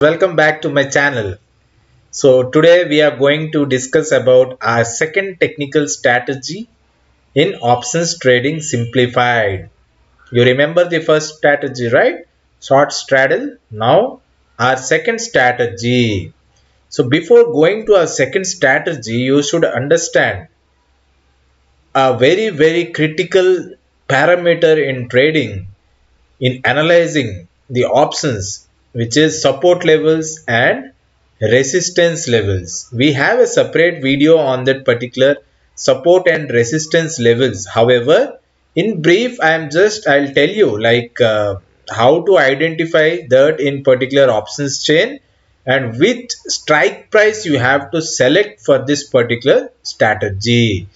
Welcome back to my channel. So today we are going to discuss about our second technical strategy in options trading simplified. You remember the first strategy, right? Short straddle. Now our second strategy. So before going to our second strategy, you should understand a very critical parameter in trading, in analyzing the options, which is support levels and resistance levels. We have a separate video on that particular support and resistance levels. However, in brief, I'll tell you how to identify that in particular options chain and which strike price you have to select for this particular strategy.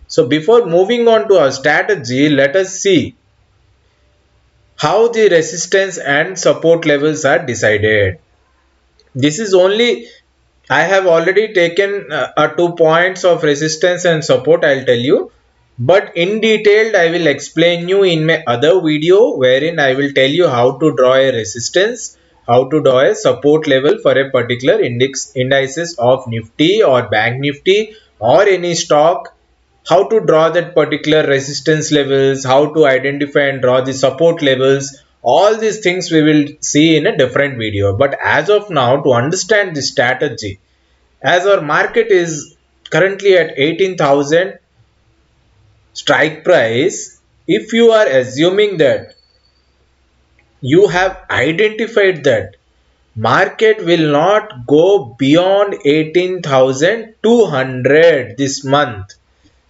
So before moving on to our strategy, let us see how the resistance and support levels are decided. This is only I have already taken 2 points of resistance and support, I'll tell you, but in detail I will explain you in my other video wherein I will tell you how to draw a resistance, how to draw a support level for a particular indices of Nifty or Bank Nifty or any stock, how to draw that particular resistance levels, how to identify and draw the support levels. All these things we will see in a different video. But as of now, to understand the strategy, as our market is currently at 18,000 strike price, if you are assuming that you have identified that market will not go beyond 18,200 this month,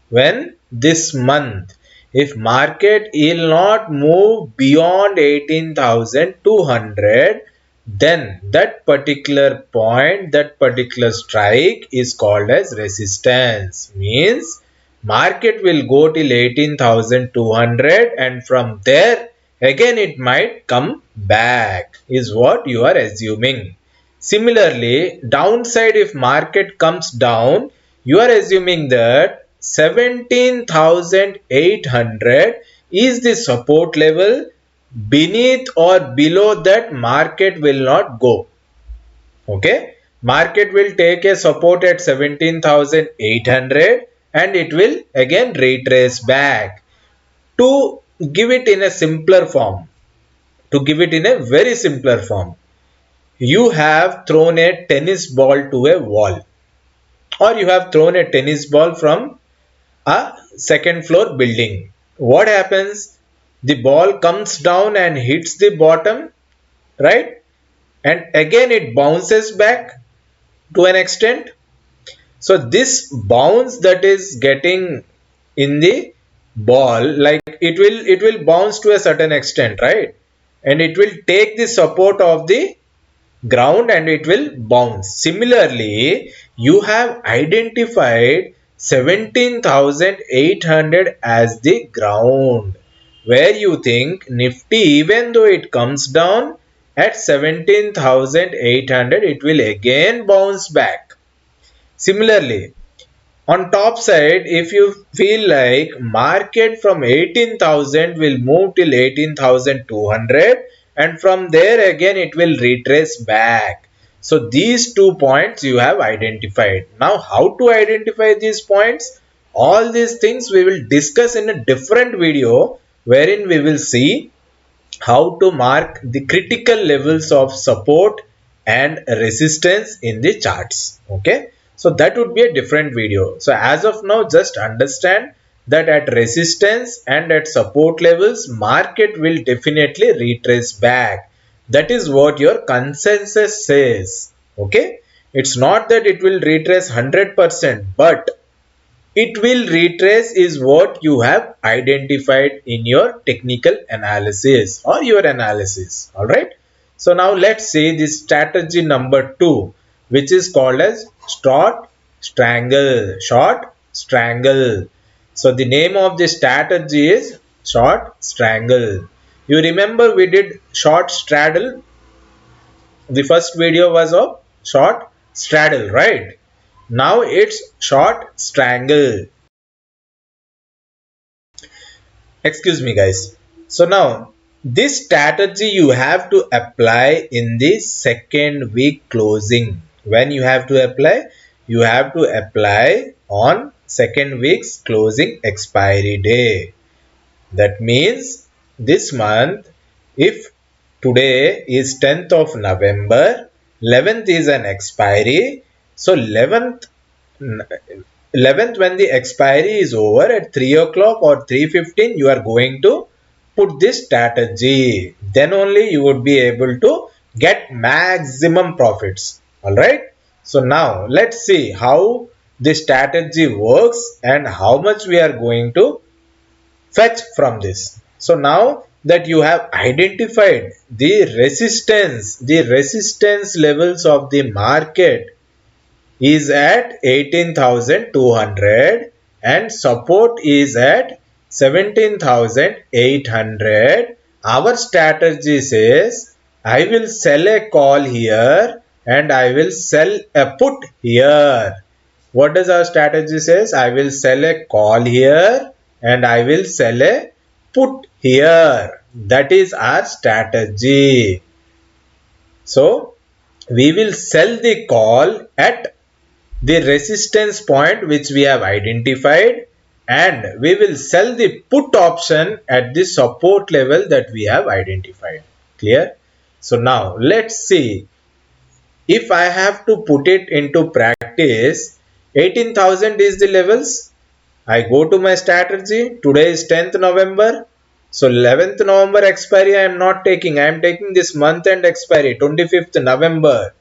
when this month if market will not move beyond 18,200, then that particular point, that particular strike is called as resistance. Means market will go till 18,200 and from there again it might come back, is what you are assuming. Similarly, downside, if market comes down, you are assuming that 17,800 is the support level. Beneath or below that market will not go. Okay, market will take a support at 17,800 and it will again retrace back. To give it in a simpler form, to give it in a very simpler form, you have thrown a tennis ball to a wall, or you have thrown a tennis ball from a second floor building. What happens? The ball comes down and hits the bottom, right? And again it bounces back to an extent. So this bounce that is getting in the ball, like it will bounce to a certain extent, right? And it will take the support of the ground and it will bounce. Similarly, you have identified 17,800 as the ground, where you think Nifty, even though it comes down at 17,800, it will again bounce back. Similarly, on top side, if you feel like market from 18,000 will move till 18,200 and from there again it will retrace back. So these 2 points you have identified. Now how to identify these points? All these things we will discuss in a different video wherein we will see how to mark the critical levels of support and resistance in the charts. Okay, so that would be a different video. So as of now, just understand that at resistance and at support levels, market will definitely retrace back. That is what your consensus says. Okay, it's not that it will retrace 100%, but it will retrace is what you have identified in your technical analysis or your analysis. All right. So now let's see this strategy number 2, which is called as short strangle. Short strangle. So the name of the strategy is short strangle. You remember we did short straddle. The first video was of short straddle, right? Now it's short strangle. Excuse me, guys. So now This strategy you have to apply in the second week closing. When you have to apply? You have to apply on second week's closing expiry day. That means this month, if today is 10th of November, 11th is an expiry. So 11th when the expiry is over at 3 o'clock or 3:15, you are going to put this strategy. Then only you would be able to get maximum profits. Alright. So now let's see how this strategy works and how much we are going to fetch from this. So now that you have identified the resistance levels of the market is at 18,200 and support is at 17,800. Our strategy says I will sell a call here and I will sell a put here. What does our strategy says? I will sell a call here and I will sell a put here. That is our strategy. So we will sell the call at the resistance point which we have identified, and we will sell the put option at the support level that we have identified. Clear? So now let's see, if I have to put it into practice, 18,000 is the levels. I go to my strategy. Today is 10th November. So 11th November expiry I am not taking. I am taking this month end expiry 25th November.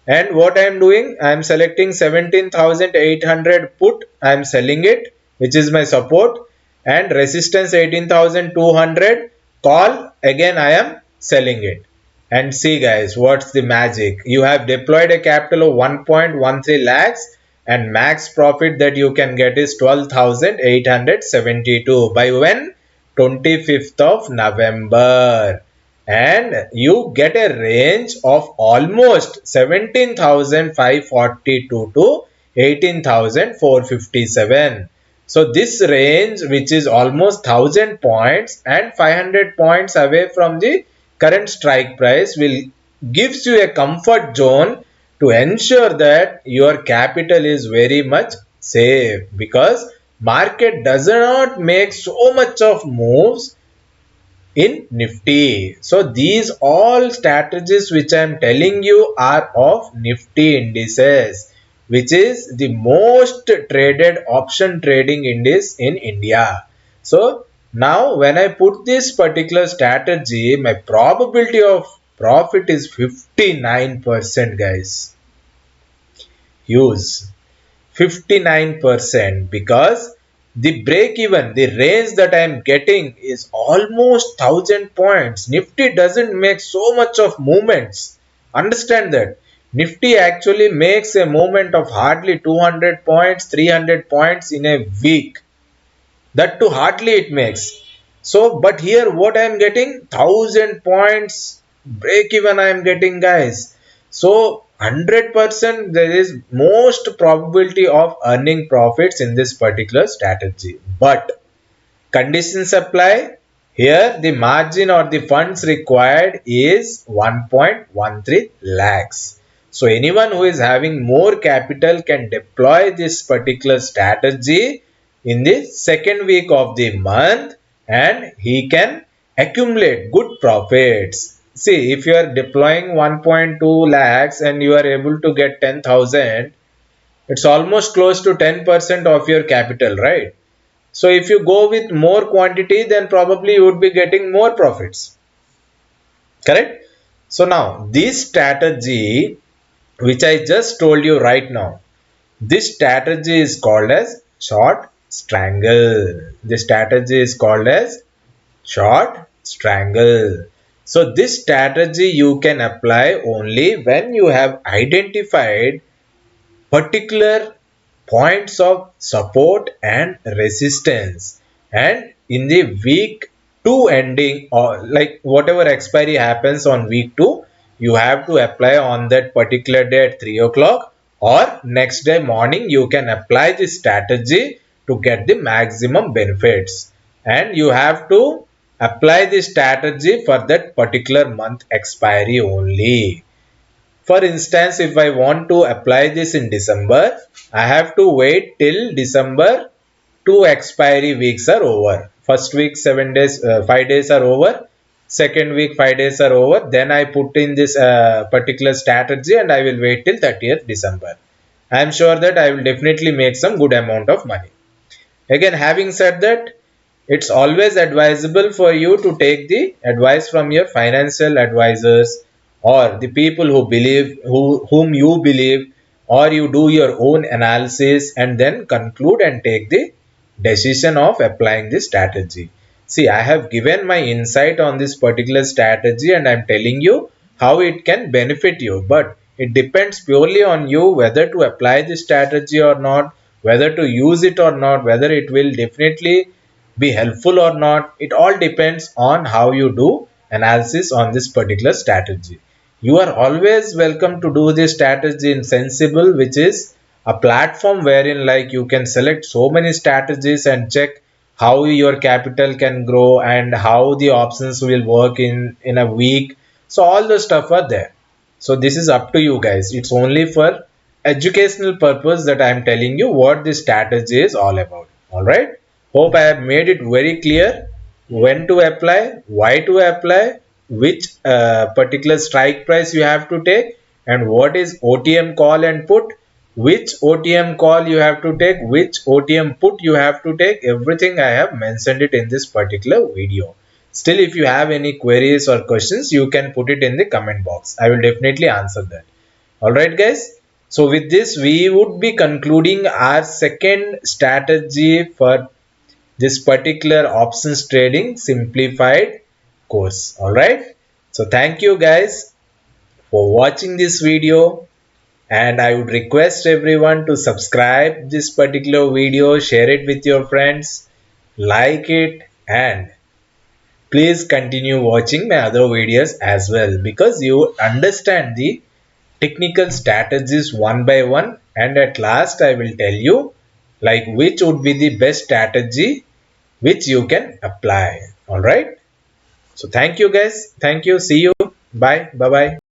And what I am doing, I am selecting 17,800 put, I am selling it, which is my support, and resistance 18,200 call, again I am selling it. And see guys, what's the magic? You have deployed a capital of 1.13 lakhs and max profit that you can get is 12,872 by when? 25th of November, and you get a range of almost 17,542 to 18,457. So this range, which is almost 1000 points and 500 points away from the current strike price, will gives you a comfort zone to ensure that your capital is very much safe, because market does not make so much of moves in Nifty. So these all strategies which I am telling you are of Nifty indices, which is the most traded option trading index in India. So now when I put this particular strategy, my probability of profit is 59%, guys. Use 59%, because the break even, the range that I am getting is almost 1000 points. Nifty doesn't make so much of movements. Understand that. Nifty actually makes a movement of hardly 200 points, 300 points in a week. That too hardly it makes. So but here what I am getting, 1000 points break even I am getting, guys. So 100% there is most probability of earning profits in this particular strategy, but conditions apply. Here the margin or the funds required is 1.13 lakhs. So anyone who is having more capital can deploy this particular strategy in the second week of the month, and he can accumulate good profits. See, if you are deploying 1.2 lakhs and you are able to get 10,000, it's almost close to 10% of your capital, right? So if you go with more quantity, then probably you would be getting more profits. Correct? So now this strategy, which I just told you right now, this strategy is called as short strangle. This strategy is called as short strangle. So this strategy you can apply only when you have identified particular points of support and resistance, and in the week 2 ending, or like whatever expiry happens on week 2, you have to apply on that particular day at 3 o'clock, or next day morning you can apply this strategy to get the maximum benefits. And you have to apply the strategy for that particular month expiry only. For instance, if I want to apply this in December, I have to wait till December 2 expiry weeks are over. First week 7 days, 5 days are over. Second week 5 days are over. Then I put in this particular strategy and I will wait till 30th December. I am sure that I will definitely make some good amount of money. Again, having said that, it's always advisable for you to take the advice from your financial advisors or the people whom you believe, or you do your own analysis and then conclude and take the decision of applying this strategy. See, I have given my insight on this particular strategy and I'm telling you how it can benefit you, but it depends purely on you whether to apply this strategy or not, whether to use it or not, whether it will definitely be helpful or not. It all depends on how you do analysis on this particular strategy. You are always welcome to do this strategy in Sensible, which is a platform wherein like you can select so many strategies and check how your capital can grow and how the options will work in a week. So all the stuff are there. So this is up to you guys. It's only for educational purpose that I am telling you what this strategy is all about. All right, hope I have made it very clear when to apply, why to apply, which particular strike price you have to take, and what is OTM call and put, which OTM call you have to take, which OTM put you have to take. Everything I have mentioned it in this particular video. Still, if you have any queries or questions, you can put it in the comment box. I will definitely answer that. Alright guys, so with this we would be concluding our second strategy for this particular options trading simplified course. Alright, so thank you guys for watching this video, and I would request everyone to subscribe this particular video, share it with your friends, like it, and please continue watching my other videos as well, because you understand the technical strategies one by one, and at last I will tell you like which would be the best strategy which you can apply. All right, so thank you guys, thank you, see you, bye bye.